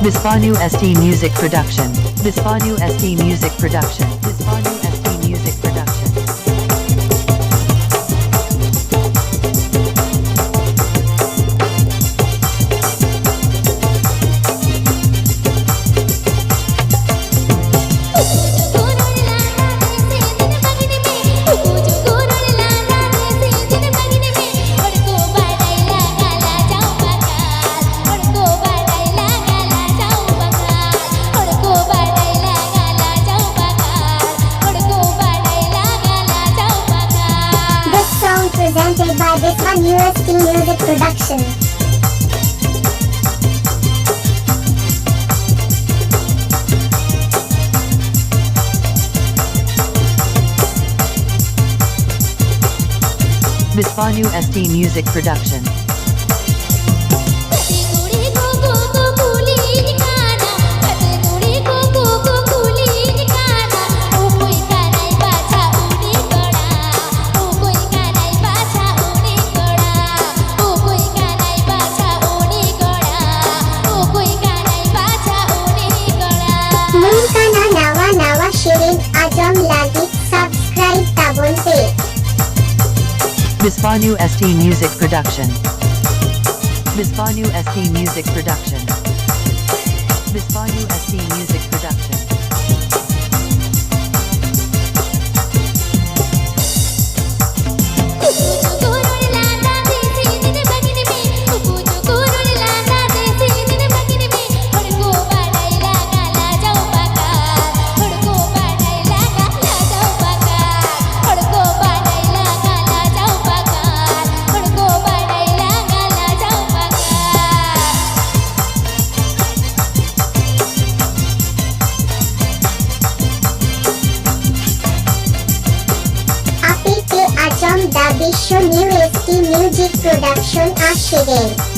Bispanu ST Music Production. Bispanu ST Music Production. Bispanu ST Music Production. Presented by Bispanu ST Music Production. Bispanu ST Music Production. नावा शिरीन आजम लागी subscribe ताबोन पे Bispanu ST Music Production. Bispanu ST Music Production. Bispanu ST Music Production. Ajam da Bisho New ST Music Production Ashirin.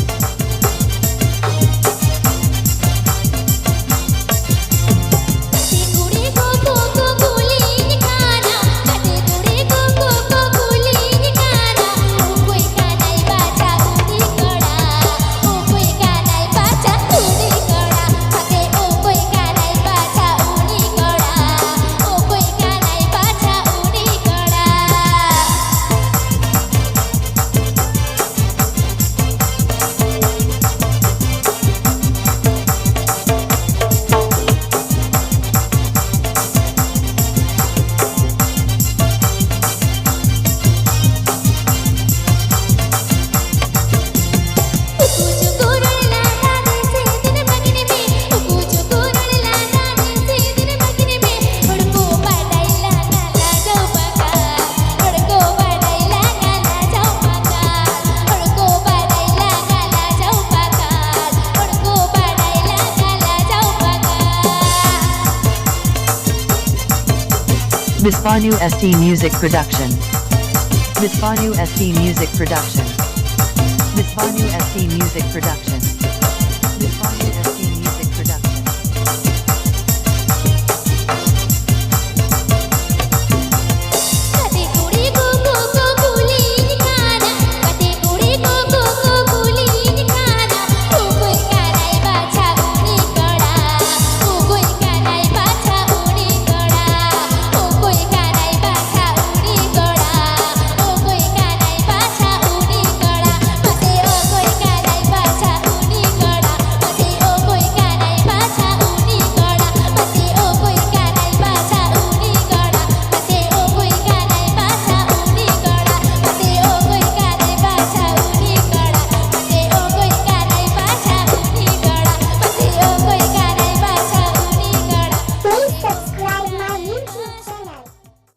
Bispanu ST Music Production. Bispanu ST Music Production. Bispanu ST Music Production.